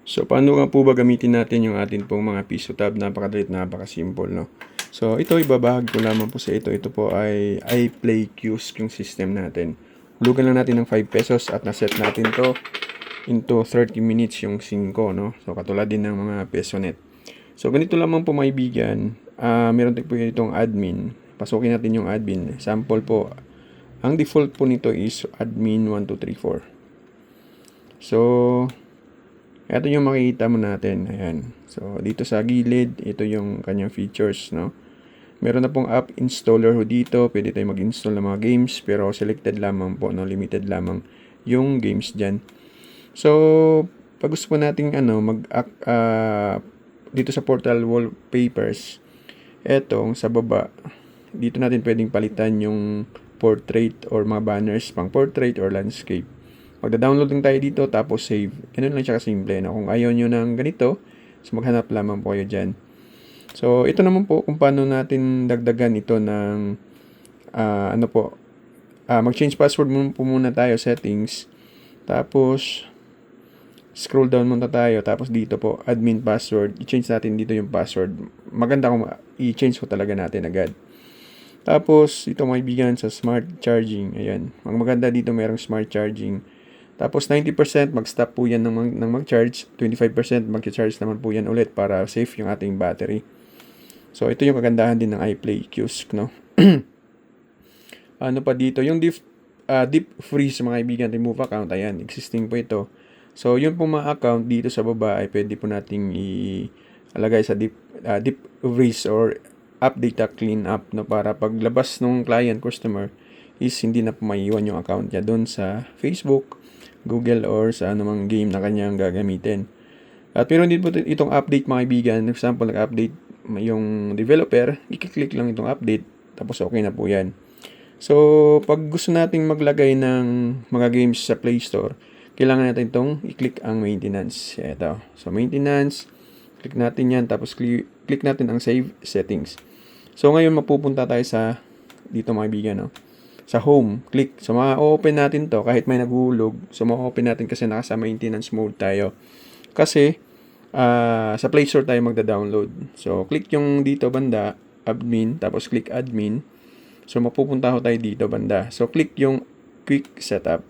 So, paano nga po ba gamitin natin yung atin pong mga piso tab? Napakadalit, napakasimple, no? So, ito, ibabahag ko lamang po sa ito. Ito po ay iPlay Kiosk yung system natin. Hulugan lang natin ng 5 pesos at naset natin to into 30 minutes yung 5, no? So, katulad din ng mga PesoNet. So, ganito lamang po maibigan. Meron tayo po itong admin. Pasukin natin yung admin. Sample po. Ang default po nito is admin 1234. So, ito yung makikita mo natin. Ayan. So, dito sa gilid, ito yung kanyang features, no? Meron na pong app installer ho dito. Pwede tayo mag-install ng mga games, pero selected lamang po, no? Limited lamang yung games dyan. So, pag gusto po nating dito sa portal wallpapers, etong sa baba, dito natin pwedeng palitan yung portrait or mga banners pang portrait or landscape. Magda-download lang tayo dito, tapos save. Ganun lang siya kasimple. No? Kung ayaw nyo ng ganito, so maghanap lamang po kayo dyan. So, ito naman po kung paano natin dagdagan ito ng, mag-change password po muna tayo, settings. Tapos, scroll down muna tayo. Tapos dito po, admin password. I-change natin dito yung password. Maganda kung i-change ko talaga natin agad. Tapos, ito maibigan sa smart charging. Ayan. Ang maganda dito, merong smart charging. Tapos 90% mag-stop po yan ng mag-charge, 25% mag-charge naman po yan ulit para safe yung ating battery. So ito yung kagandahan din ng iPlay Kiosk, no? Ano pa dito? Yung deep freeze mga kaibigan, remove account, ayan, existing po ito. So yun po mga account dito sa baba ay pwede po nating ilagay sa deep freeze or update clean up, no, para paglabas ng client customer is hindi na po maiiwan yung account niya doon sa Facebook, Google, or sa anumang game na kanyang gagamitin. At meron din po itong update mga kaibigan. For example, nag-update yung developer, i-click lang itong update, tapos okay na po yan. So, pag gusto nating maglagay ng mga games sa Play Store, kailangan natin itong i-click ang maintenance. Ito. So, maintenance, click natin yan, tapos click natin ang save settings. So, ngayon mapupunta tayo sa dito mga kaibigan, no? Sa home, click. So, ma-open natin to kahit may naghulog. So, ma-open natin kasi nasa maintenance mode tayo. Kasi, sa Play Store tayo magda-download. So, click yung dito banda, admin, tapos click admin. So, mapupunta tayo dito banda. So, click yung quick setup.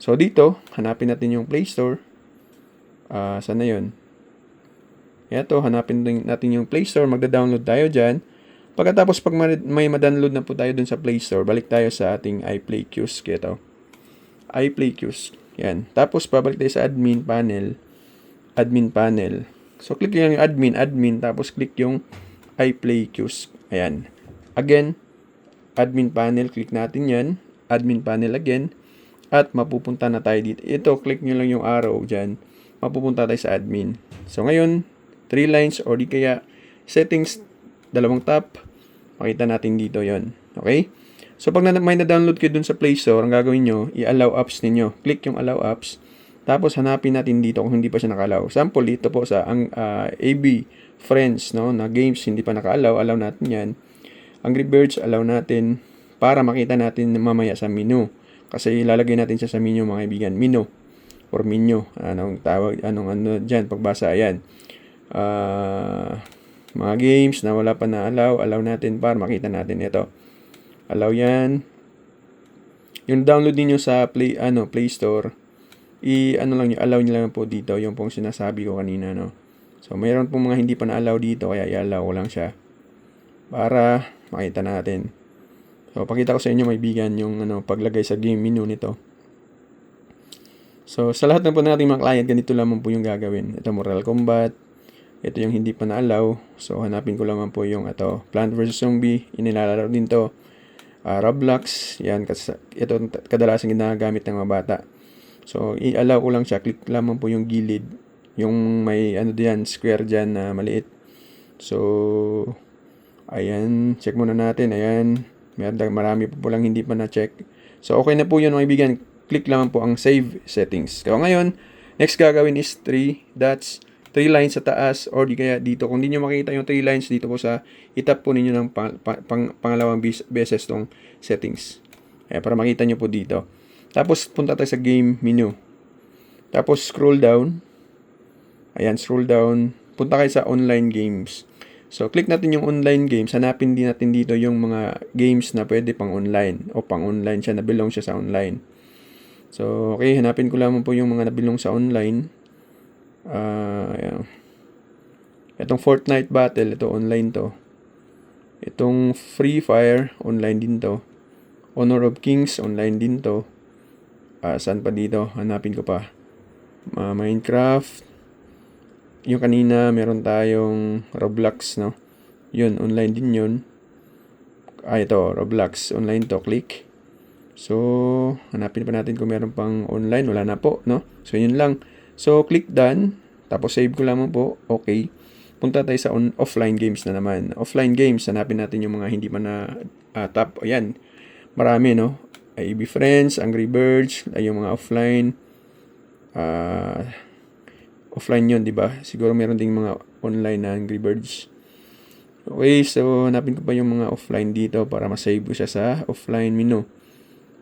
So, dito, hanapin natin yung Play Store. Saan na yun? Ito, hanapin natin yung Play Store. Magda-download tayo dyan. Pagkatapos, pag may ma-download na po tayo dun sa Play Store, balik tayo sa ating iPlay Kiosk. Ito. iPlay Kiosk. Yan. Tapos, babalik tayo sa admin panel. Admin panel. So, click yung admin, tapos click yung iPlay Kiosk. Ayan. Again, admin panel, click natin yan. Admin panel again. At mapupunta na tayo dito. Ito, click nyo lang yung arrow dyan. Mapupunta tayo sa admin. So, ngayon, 3 lines or di kaya settings, 2 tap. Makita natin dito yon. Okay? So, pag may na-download kayo dun sa Play Store, ang gagawin nyo, i-allow apps ninyo. Click yung allow apps. Tapos, hanapin natin dito kung hindi pa siya naka-allow. Sample, dito po sa AB Friends, no, na games, hindi pa naka-allow. Allow natin yan. Angry Birds, allow natin para makita natin mamaya sa menu. Kasi ilalagay natin siya sa menu mga kaibigan. Menu or menu. Anong tawag, ano dyan, pagbasa, ayan. Mga games na wala pa na allow natin para makita natin ito. Allow yan. Yung download niyo sa Play Store, allow niyo lang po dito yung pong sinasabi ko kanina, no. So mayroon pong mga hindi pa na-allow dito, kaya i-allow ko lang siya para makita natin. So pakita ko sa inyo maibigan yung paglagay sa game menu nito. So sa lahat ng po nating mga client, ganito lamang po yung gagawin. Ito, Mortal Kombat. Ito yung hindi pa na-allow. So, hanapin ko lamang po yung Plant vs. Zombie. Inilalaro din to. Roblox. Yan. Ito kadalasan ginagamit ng mga bata. So, i-allow ko lang siya. Click lamang po yung gilid. Yung may diyan, square dyan na maliit. So, ayan. Check muna natin. Ayan. Marami po lang hindi pa na-check. So, okay na po yun mga kaibigan. Click lamang po ang save settings. Kaya ngayon, next gagawin is 3 dots. 3 lines sa taas or di kaya dito. Kung hindi nyo makita yung 3 lines dito po sa itap po ninyo ng pangalawang beses tong settings. Para makita nyo po dito. Tapos punta tayo sa game menu. Tapos scroll down. Ayan, scroll down. Punta kayo sa online games. So, click natin yung online games. Hanapin din natin dito yung mga games na pwede pang online. O pang online siya, nabilong siya sa online. So, okay, hanapin ko lamang po yung mga nabilong sa online. Ayan. Itong Fortnite Battle, ito online to. Itong Free Fire, online din to. Honor of Kings, online din to. Saan pa dito? Hanapin ko pa. Minecraft. Yung kanina, meron tayong Roblox, no? Yun, online din yun. Ito, Roblox. Online to. Click. So, hanapin pa natin kung meron pang online. Wala na po, no? So, yun lang. So, click done. Tapos, save ko lamang po. Okay. Punta tayo sa offline games na naman. Offline games, hanapin natin yung mga hindi pa na top. Ayan. Marami, no? AB Friends, Angry Birds, ay yung mga offline. Offline yun, di ba? Siguro meron ding mga online na Angry Birds. Okay, so hanapin ko pa yung mga offline dito para masave ko siya sa offline menu.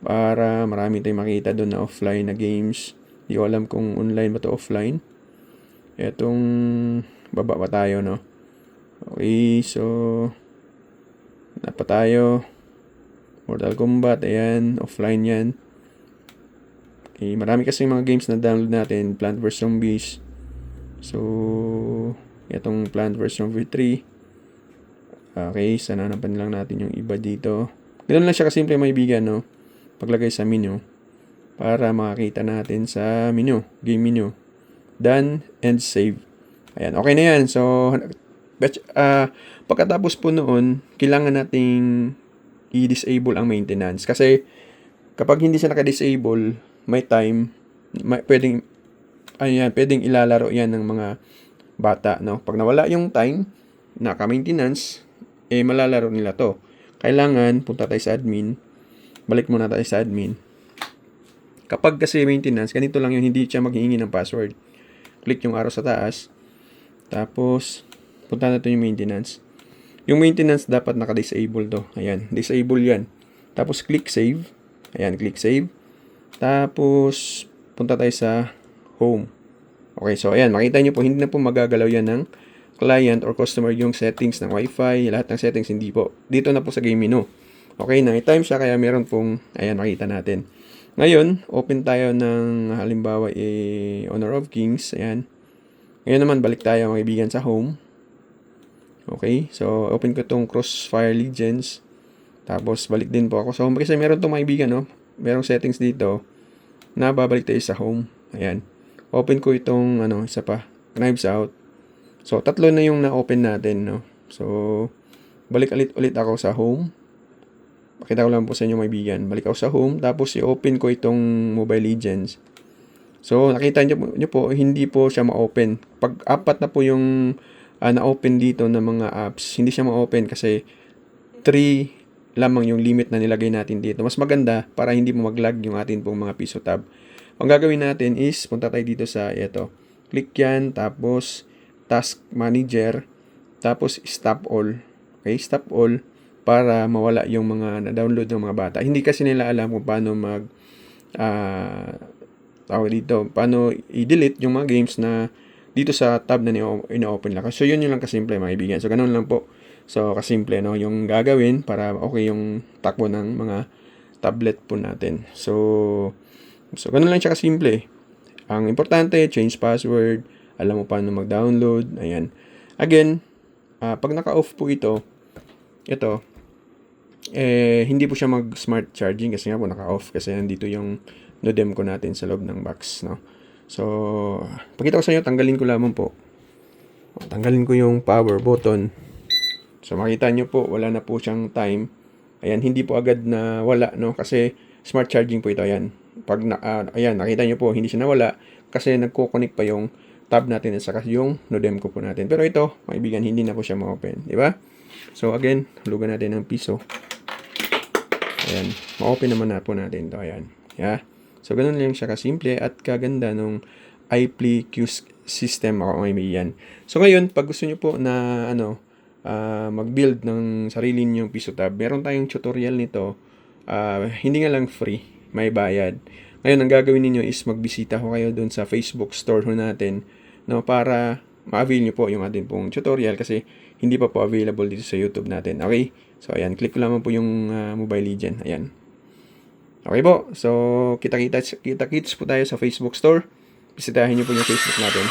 Para marami tayong makita doon na offline na games. Di ko alam kung online ba to offline. Etong baba pa tayo, no? Okay, so napa tayo. Mortal Kombat, ayan, offline yan. Okay, marami kasi mga games na download natin. Plant vs Zombies. So, itong Plant vs Zombies 3. Okay, sana napan lang natin yung iba dito. Ganun lang siya kasimple, maibigan, no? Paglagay sa menu. Para makakita natin sa menu. Game menu. Done and save. Ayan, okay na yan. So, pagkatapos po noon, kailangan nating i-disable ang maintenance. Kasi, kapag hindi siya naka-disable, may time, pwedeng ilalaro yan ng mga bata, no? Pag nawala yung time, naka-maintenance, malalaro nila to. Kailangan, punta tayo sa admin, balik muna tayo sa admin. Kapag kasi maintenance, ganito lang yun, hindi siya maghihingi ng password. Click yung arrow sa taas, tapos, punta natin yung maintenance. Yung maintenance dapat naka-disable to. Ayan, disable yan. Tapos click save. Ayan, click save. Tapos punta tayo sa home. Okay, so ayan, makita nyo po, hindi na po magagalaw yan ng client or customer yung settings ng Wi-Fi. Lahat ng settings hindi po. Dito na po sa game menu. Okay, na-time siya kaya meron pong, ayan, makita natin. Ngayon, open tayo ng halimbawa Honor of Kings. Ayan. Ngayon naman, balik tayo mga kaibigan sa home. Okay, so open ko itong Crossfire Legends. Tapos balik din po ako sa home kasi meron itong maibigan, no? Merong settings dito na babalik tayo sa home. Ayan. Open ko itong isa pa, Knives Out. So tatlo na yung na-open natin, no? So balik ulit ako sa home. Pakita ko lang po sa inyo maibigan. Balik ako sa home tapos i-open ko itong Mobile Legends. So nakita niyo po hindi po siya ma-open. Pag apat na po yung na-open dito na mga apps, hindi siya ma-open kasi 3 lamang yung limit na nilagay natin dito. Mas maganda para hindi mo mag-lag yung atin pong mga piso tab. Ang gagawin natin is, punta tayo dito sa ito. Click yan, tapos Task Manager, tapos Stop All. Okay, Stop All para mawala yung mga na-download ng mga bata. Hindi kasi nila alam kung paano paano i-delete yung mga games na dito sa tab na ina-open lang. So, yun lang kasimple mga kaibigan. So, ganun lang po. So, kasimple, no? Yung gagawin para okay yung takbo ng mga tablet po natin. So ganun lang siya kasimple. Ang importante, change password. Alam mo paano mag-download. Ayan. Again, pag naka-off po ito, hindi po siya mag-smart charging kasi nga po naka-off kasi nandito yung modem ko natin sa loob ng box, no? So, pakita ko sa inyo, tanggalin ko lamang po. Tanggalin ko yung power button. So, makita nyo po, wala na po siyang time. Ayan, hindi po agad na wala, no? Kasi smart charging po ito, ayan. Ayan, nakita nyo po, hindi siya nawala kasi nagko-connect pa yung tab natin at saka yung modem ko po natin. Pero ito, kaibigan, hindi na po siya ma-open. Di ba? So, again, hulugan natin ng piso. Ayan, ma-open naman na po natin ito, ayan. Yeah. So, ganun lang siya kasimple at kaganda nung iPlay Q system ako may yan. So, ngayon, pag gusto nyo po na mag-build ng sarili ninyong piso tab, meron tayong tutorial nito. Hindi nga lang free, may bayad. Ngayon, ang gagawin niyo is magbisita ho kayo doon sa Facebook store ho natin. no, para ma-avail nyo po yung ating pong tutorial kasi hindi pa po available dito sa YouTube natin. Okay? So, ayan. Click ko lamang po yung Mobile Legend. Ayan. Okay po. So, kita-kits po tayo sa Facebook Store. Bisitahin nyo po yung Facebook natin.